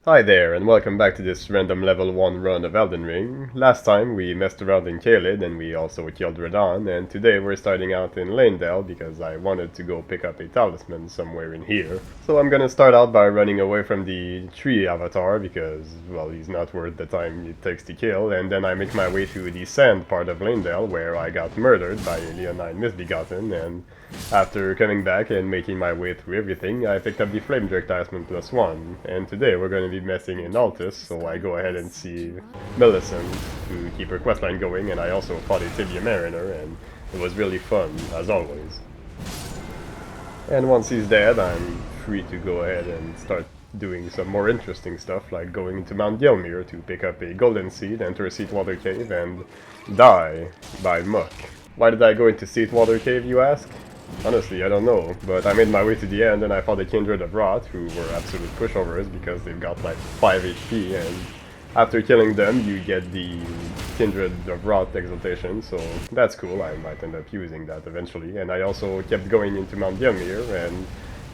Hi there, and welcome back to this random level 1 run of Elden Ring. Last time we messed around in Caelid and we also killed Radon, and today we're starting out in Lanedale because I wanted to go pick up a talisman somewhere in here. So I'm gonna start out by running away from the tree avatar because, well, he's not worth the time it takes to kill, and then I make my way to the sand part of Lanedale where I got murdered by a Leonine Misbegotten, and after coming back and making my way through everything, I picked up the Flame Drake Talisman +1, and today we're going to be messing in Altus, so I go ahead and see Millicent to keep her questline going, and I also fought a Tibia Mariner, and it was really fun, as always. And once he's dead, I'm free to go ahead and start doing some more interesting stuff, like going into Mount Gelmir to pick up a golden seed, enter a Seatwater Cave, and die by muck. Why did I go into Seatwater Cave, you ask? Honestly, I don't know, but I made my way to the end and I fought the Kindred of Rot, who were absolute pushovers because they've got like 5 HP, and after killing them you get the Kindred of Rot exaltation, so that's cool. I might end up using that eventually. And I also kept going into Mount Gelmir and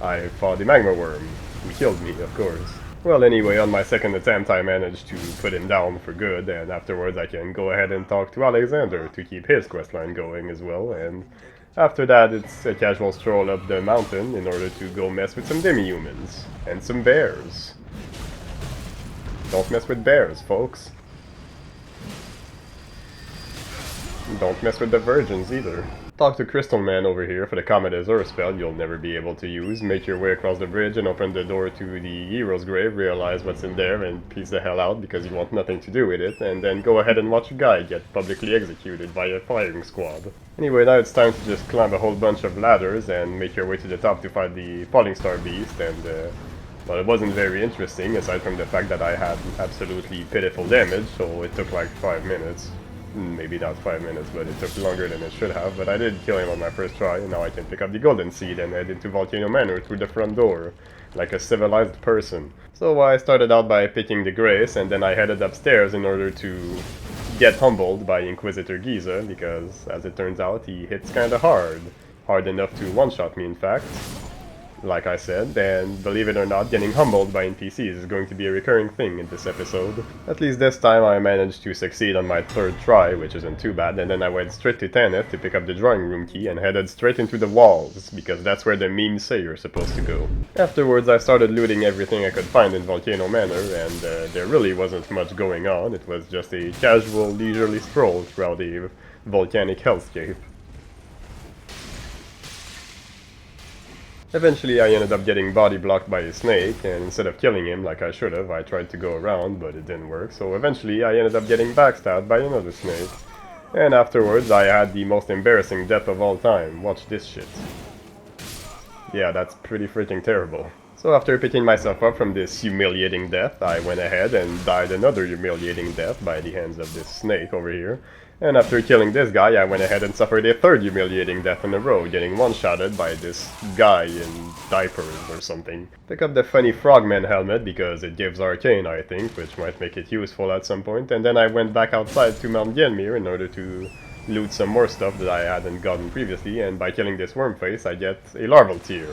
I fought the Magma Worm, who killed me, of course. Well, anyway, on my second attempt I managed to put him down for good, and afterwards I can go ahead and talk to Alexander to keep his questline going as well, and after that it's a casual stroll up the mountain in order to go mess with some demi-humans, and some bears. Don't mess with bears, folks. Don't mess with the virgins either. Talk to Crystal Man over here for the Comet Azure spell you'll never be able to use. Make your way across the bridge and open the door to the hero's grave, realize what's in there and peace the hell out because you want nothing to do with it, and then go ahead and watch a guy get publicly executed by a firing squad. Anyway, now it's time to just climb a whole bunch of ladders and make your way to the top to fight the Falling Star Beast, and well, it wasn't very interesting aside from the fact that I had absolutely pitiful damage, so it took like 5 minutes. Maybe not 5 minutes, but it took longer than it should have, but I did kill him on my first try, and now I can pick up the Golden Seed and head into Volcano Manor through the front door, like a civilized person. So I started out by picking the Grace, and then I headed upstairs in order to get humbled by Inquisitor Giza, because, as it turns out, he hits kinda hard. Hard enough to one-shot me, in fact. Like I said, and believe it or not, getting humbled by NPCs is going to be a recurring thing in this episode. At least this time I managed to succeed on my third try, which isn't too bad, and then I went straight to Tanith to pick up the drawing room key and headed straight into the walls, because that's where the memes say you're supposed to go. Afterwards I started looting everything I could find in Volcano Manor, and there really wasn't much going on. It was just a casual, leisurely stroll throughout the volcanic hellscape. Eventually I ended up getting body blocked by a snake, and instead of killing him like I should have, I tried to go around, but it didn't work, so eventually I ended up getting backstabbed by another snake. And afterwards I had the most embarrassing death of all time. Watch this shit. Yeah, that's pretty freaking terrible. So after picking myself up from this humiliating death, I went ahead and died another humiliating death by the hands of this snake over here. And after killing this guy, I went ahead and suffered a third humiliating death in a row, getting one-shotted by this guy in diapers or something. Pick up the funny frogman helmet because it gives arcane, I think, which might make it useful at some point, and then I went back outside to Mount Gelmir in order to loot some more stuff that I hadn't gotten previously, and by killing this wormface I get a larval tear,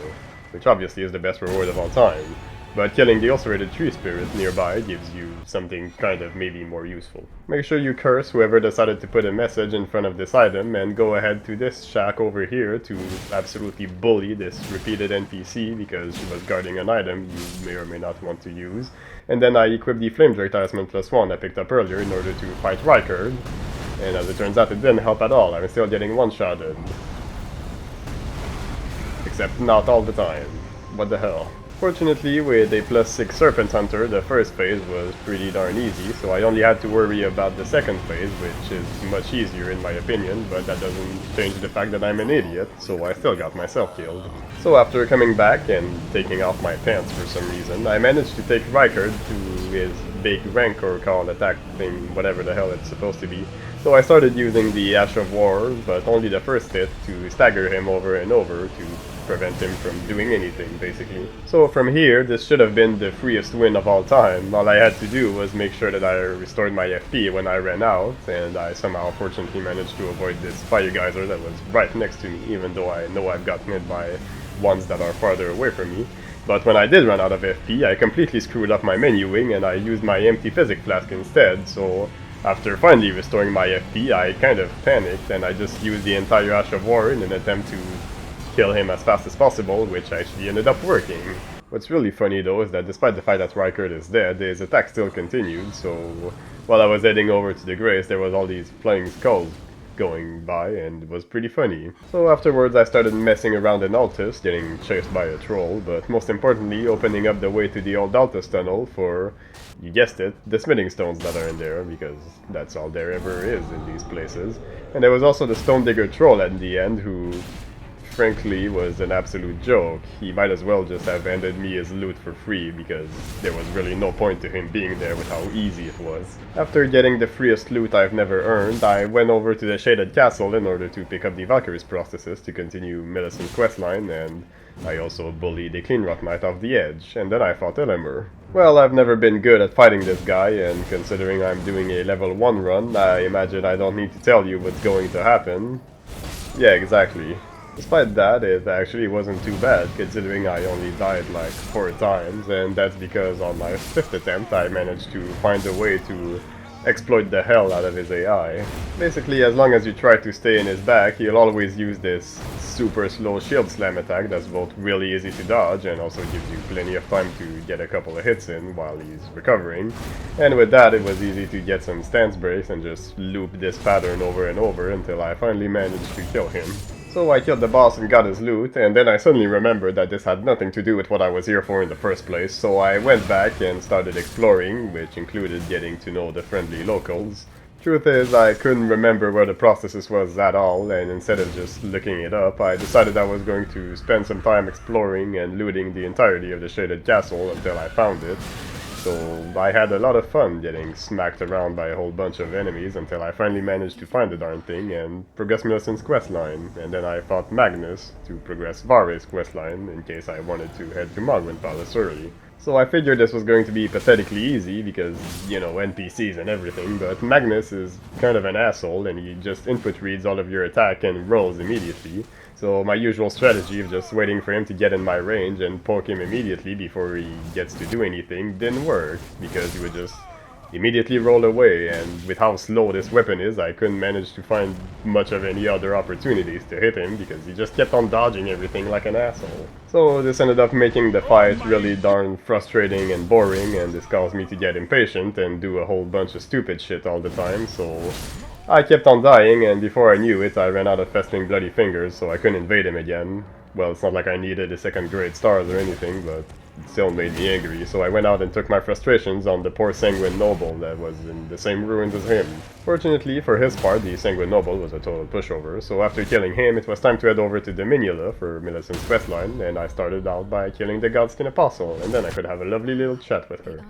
which obviously is the best reward of all time. But killing the ulcerated tree spirit nearby gives you something kind of maybe more useful. Make sure you curse whoever decided to put a message in front of this item, and go ahead to this shack over here to absolutely bully this repeated NPC because she was guarding an item you may or may not want to use. And then I equipped the Flame Drake Talisman +1 I picked up earlier in order to fight Rykard, and as it turns out it didn't help at all. I'm still getting one-shotted. Except not all the time. What the hell. Fortunately, with a +6 Serpent Hunter, the first phase was pretty darn easy, so I only had to worry about the second phase, which is much easier in my opinion, but that doesn't change the fact that I'm an idiot, so I still got myself killed. So after coming back and taking off my pants for some reason, I managed to take Rykard to his big Rancor call attack thing, whatever the hell it's supposed to be. So I started using the Ash of War, but only the first hit, to stagger him over and over to prevent him from doing anything, basically. So from here, this should have been the freest win of all time. All I had to do was make sure that I restored my FP when I ran out, and I somehow fortunately managed to avoid this fire geyser that was right next to me, even though I know I've gotten hit by ones that are farther away from me. But when I did run out of FP, I completely screwed up my menuing and I used my empty physic flask instead, so after finally restoring my FP, I kind of panicked and I just used the entire Ash of War in an attempt to kill him as fast as possible, which actually ended up working. What's really funny though is that despite the fact that Rykard is dead, his attack still continued, so while I was heading over to the Grace, there was all these flying skulls going by, and it was pretty funny. So afterwards I started messing around in Altus, getting chased by a troll, but most importantly opening up the way to the old Altus tunnel for, you guessed it, the smithing stones that are in there, because that's all there ever is in these places. And there was also the Stone Digger troll at the end, who frankly was an absolute joke. He might as well just have handed me his loot for free, because there was really no point to him being there with how easy it was. After getting the freest loot I've never earned, I went over to the Shaded Castle in order to pick up the Valkyrie's Prosthesis to continue Millicent's questline, and I also bullied the Cleanrot Knight off the edge, and then I fought Elemer. Well, I've never been good at fighting this guy, and considering I'm doing a level 1 run, I imagine I don't need to tell you what's going to happen. Yeah, exactly. Despite that, it actually wasn't too bad, considering I only died like 4 times, and that's because on my 5th attempt I managed to find a way to exploit the hell out of his AI. Basically, as long as you try to stay in his back, he'll always use this super slow shield slam attack that's both really easy to dodge and also gives you plenty of time to get a couple of hits in while he's recovering. And with that, it was easy to get some stance breaks and just loop this pattern over and over until I finally managed to kill him. So I killed the boss and got his loot, and then I suddenly remembered that this had nothing to do with what I was here for in the first place, so I went back and started exploring, which included getting to know the friendly locals. Truth is, I couldn't remember where the Prosthesis was at all, and instead of just looking it up, I decided I was going to spend some time exploring and looting the entirety of the Shaded Castle until I found it. So I had a lot of fun getting smacked around by a whole bunch of enemies until I finally managed to find the darn thing and progress Millicent's questline, and then I fought Magnus to progress Vare's questline in case I wanted to head to Mogwin Palace early. So I figured this was going to be pathetically easy because, you know, NPCs and everything, but Magnus is kind of an asshole and he just input reads all of your attack and rolls immediately. So my usual strategy of just waiting for him to get in my range and poke him immediately before he gets to do anything didn't work, because he would just immediately roll away, and with how slow this weapon is, I couldn't manage to find much of any other opportunities to hit him because he just kept on dodging everything like an asshole. So this ended up making the fight really darn frustrating and boring, and this caused me to get impatient and do a whole bunch of stupid shit all the time, so I kept on dying, and before I knew it, I ran out of festering bloody fingers, so I couldn't invade him again. Well, it's not like I needed a second grade stars or anything, but it still made me angry, so I went out and took my frustrations on the poor Sanguine Noble that was in the same ruins as him. Fortunately, for his part, the Sanguine Noble was a total pushover, so after killing him, it was time to head over to the Minula for Millicent's questline, and I started out by killing the Godskin Apostle, and then I could have a lovely little chat with her.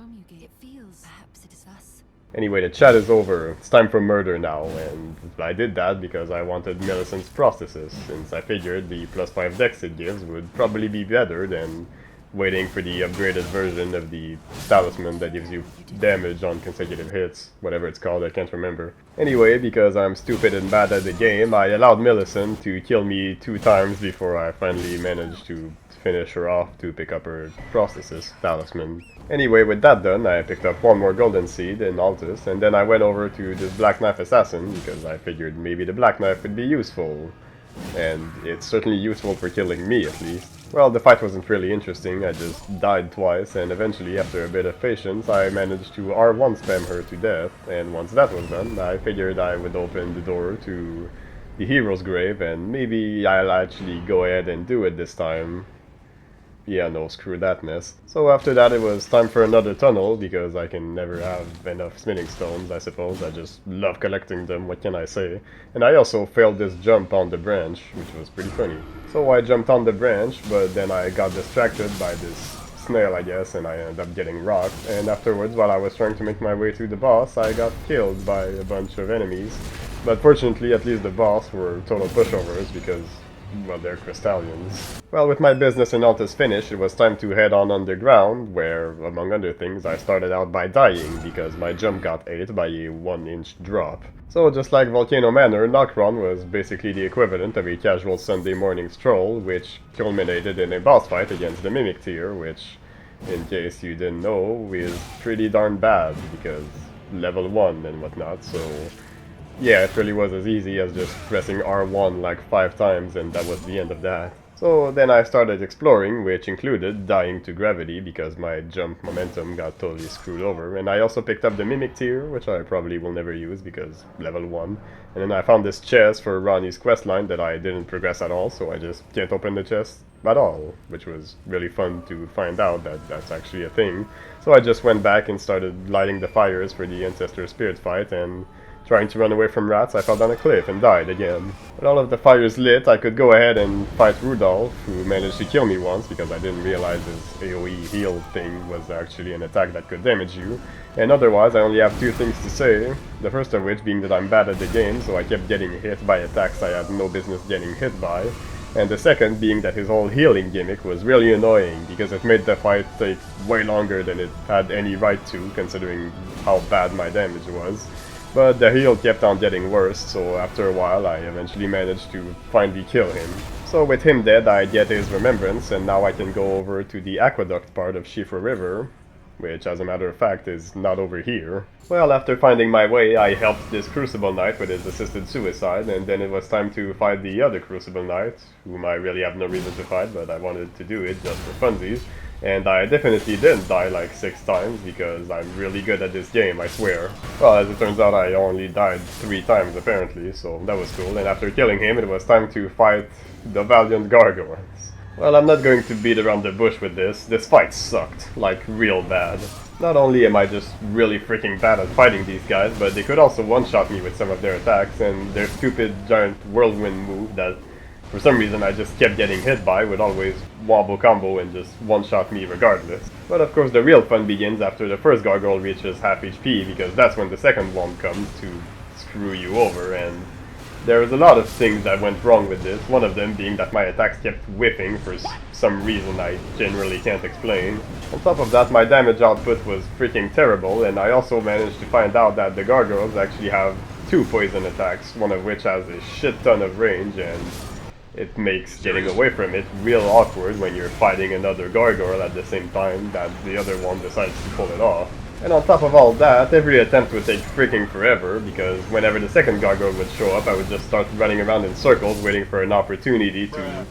Anyway, the chat is over. It's time for murder now, and I did that because I wanted Millicent's Prosthesis, since I figured the +5 dex it gives would probably be better than waiting for the upgraded version of the talisman that gives you damage on consecutive hits, whatever it's called, I can't remember. Anyway, because I'm stupid and bad at the game, I allowed Millicent to kill me 2 times before I finally managed to finish her off to pick up her Prosthesis talisman. Anyway, with that done, I picked up 1 more golden seed in Altus, and then I went over to this Black Knife Assassin, because I figured maybe the Black Knife would be useful. And it's certainly useful for killing me, at least. Well, the fight wasn't really interesting, I just died twice, and eventually, after a bit of patience, I managed to R1 spam her to death, and once that was done, I figured I would open the door to the hero's grave, and maybe I'll actually go ahead and do it this time. Yeah, no, screw that mess. So after that it was time for another tunnel, because I can never have enough smithing stones, I suppose. I just love collecting them, what can I say. And I also failed this jump on the branch, which was pretty funny. So I jumped on the branch, but then I got distracted by this snail, I guess, and I ended up getting rocked. And afterwards, while I was trying to make my way to the boss, I got killed by a bunch of enemies. But fortunately, at least the boss were total pushovers, because well, they're crystallians. Well, with my business in Altus finished, it was time to head on underground, where, among other things, I started out by dying because my jump got ate by a 1-inch drop. So just like Volcano Manor, Nocron was basically the equivalent of a casual Sunday morning stroll, which culminated in a boss fight against the Mimic tier, which, in case you didn't know, is pretty darn bad, because level 1 and whatnot, so yeah, it really was as easy as just pressing R1 like 5 times, and that was the end of that. So then I started exploring, which included dying to gravity because my jump momentum got totally screwed over, and I also picked up the Mimic tier, which I probably will never use because level 1. And then I found this chest for Ronnie's questline that I didn't progress at all, so I just can't open the chest at all, which was really fun to find out that that's actually a thing. So I just went back and started lighting the fires for the Ancestor Spirit fight, and trying to run away from rats, I fell down a cliff and died again. With all of the fires lit, I could go ahead and fight Rudolph, who managed to kill me once because I didn't realize his AoE heal thing was actually an attack that could damage you. And otherwise, I only have 2 things to say, the first of which being that I'm bad at the game, so I kept getting hit by attacks I had no business getting hit by. And the second being that his whole healing gimmick was really annoying because it made the fight take way longer than it had any right to, considering how bad my damage was. But the heal kept on getting worse, so after a while I eventually managed to finally kill him. So with him dead, I get his remembrance, and now I can go over to the aqueduct part of Shifra River, which as a matter of fact is not over here. Well, after finding my way, I helped this Crucible Knight with his assisted suicide, and then it was time to fight the other Crucible Knight, whom I really have no reason to fight, but I wanted to do it just for funsies. And I definitely didn't die like 6 times, because I'm really good at this game, I swear. Well, as it turns out, I only died 3 times apparently, so that was cool. And after killing him, it was time to fight the Valiant Gargoyles. Well, I'm not going to beat around the bush with this. This fight sucked, like real bad. Not only am I just really freaking bad at fighting these guys, but they could also one-shot me with some of their attacks, and their stupid giant whirlwind move that for some reason I just kept getting hit by would always wombo combo and just one-shot me regardless. But of course the real fun begins after the first gargoyle reaches half HP, because that's when the second one comes to screw you over, and there was a lot of things that went wrong with this, one of them being that my attacks kept whiffing for some reason I generally can't explain. On top of that, my damage output was freaking terrible, and I also managed to find out that the gargoyles actually have 2 poison attacks, one of which has a shit ton of range, and it makes getting away from it real awkward when you're fighting another gargoyle at the same time that the other one decides to pull it off. And on top of all that, every attempt would take freaking forever, because whenever the second gargoyle would show up, I would just start running around in circles waiting for an opportunity to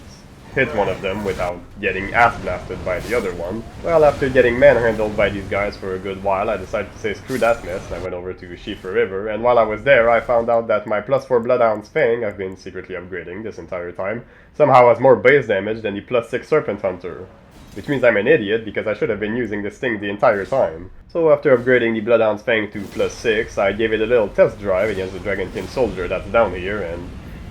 hit one of them without getting ass blasted by the other one. Well, after getting manhandled by these guys for a good while, I decided to say screw that mess, and I went over to Shifra River, and while I was there, I found out that my +4 Bloodhound's Fang, I've been secretly upgrading this entire time, somehow has more base damage than the +6 Serpent Hunter. Which means I'm an idiot, because I should have been using this thing the entire time. So after upgrading the Bloodhound's Fang to +6, I gave it a little test drive against the Dragonkin soldier that's down here, and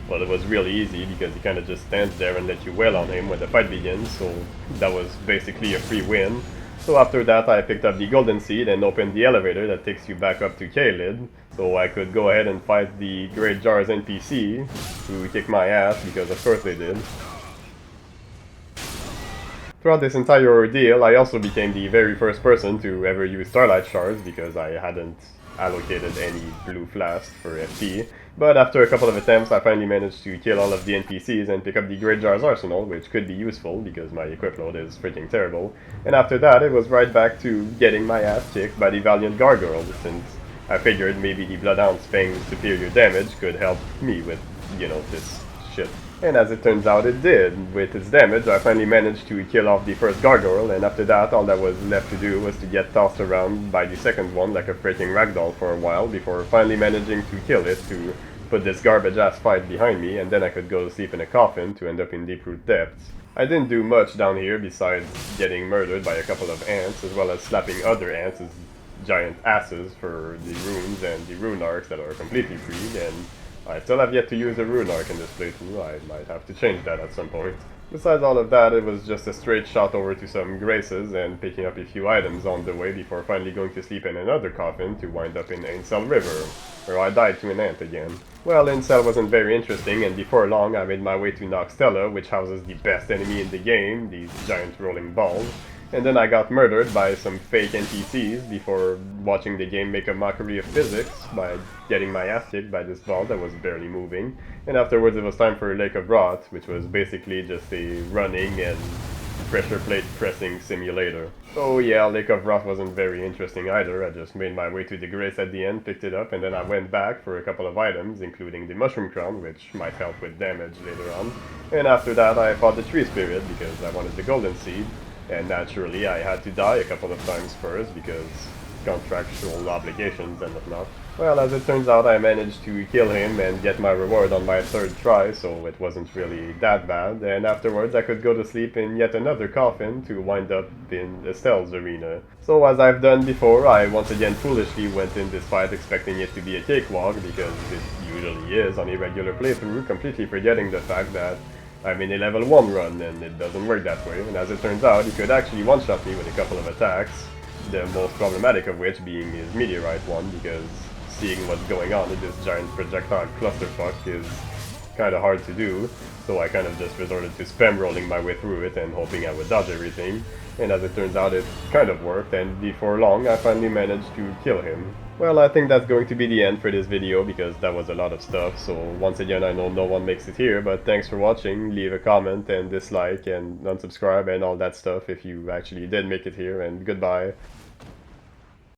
well, it was really easy because he kind of just stands there and let you wail on him when the fight begins, so that was basically a free win. So after that I picked up the Golden Seed and opened the elevator that takes you back up to Caelid, so I could go ahead and fight the Great Jars NPC, who kicked my ass because of course they did. Throughout this entire ordeal, I also became the very first person to ever use Starlight Shards because I hadn't allocated any blue flask for FP. But after a couple of attempts, I finally managed to kill all of the NPCs and pick up the Great Jar's Arsenal, which could be useful because my equip load is freaking terrible. And after that, it was right back to getting my ass kicked by the Valiant Gargoyle, since I figured maybe the Bloodhound's Fang's superior damage could help me with, you know, this shit. And as it turns out, it did. With its damage, I finally managed to kill off the first gargoyle, and after that, all that was left to do was to get tossed around by the second one like a freaking ragdoll for a while, before finally managing to kill it to put this garbage-ass fight behind me, and then I could go to sleep in a coffin to end up in Deep-Root Depths. I didn't do much down here besides getting murdered by a couple of ants, as well as slapping other ants as giant asses for the runes and the rune arcs that are completely free, and I still have yet to use a rune arc in this playthrough. I might have to change that at some point. Besides all of that, it was just a straight shot over to some graces and picking up a few items on the way before finally going to sleep in another coffin to wind up in Ainsel River, where I died to an ant again. Well, Ainsel wasn't very interesting, and before long I made my way to Noxtella, which houses the best enemy in the game, these giant rolling balls. And then I got murdered by some fake NPCs before watching the game make a mockery of physics by getting my ass kicked by this ball that was barely moving. And afterwards it was time for Lake of Rot, which was basically just a running and pressure plate pressing simulator. So yeah, Lake of Rot wasn't very interesting either. I just made my way to the Grace at the end, picked it up, and then I went back for a couple of items, including the Mushroom Crown, which might help with damage later on. And after that I fought the Tree Spirit because I wanted the Golden Seed. And naturally, I had to die a couple of times first because contractual obligations and whatnot. Well, as it turns out, I managed to kill him and get my reward on my third try, so it wasn't really that bad. And afterwards, I could go to sleep in yet another coffin to wind up in Estelle's arena. So as I've done before, I once again foolishly went in this fight expecting it to be a cakewalk, because it usually is on a regular playthrough, completely forgetting the fact that I'm in a level 1 run, and it doesn't work that way, and as it turns out, he could actually one-shot me with a couple of attacks, the most problematic of which being his meteorite one, because seeing what's going on in this giant projectile clusterfuck is kinda hard to do, so I kind of just resorted to spam rolling my way through it and hoping I would dodge everything, and as it turns out it kind of worked, and before long I finally managed to kill him. Well, I think that's going to be the end for this video, because that was a lot of stuff, so once again I know no one makes it here, but thanks for watching. Leave a comment and dislike and unsubscribe and all that stuff if you actually did make it here, and goodbye.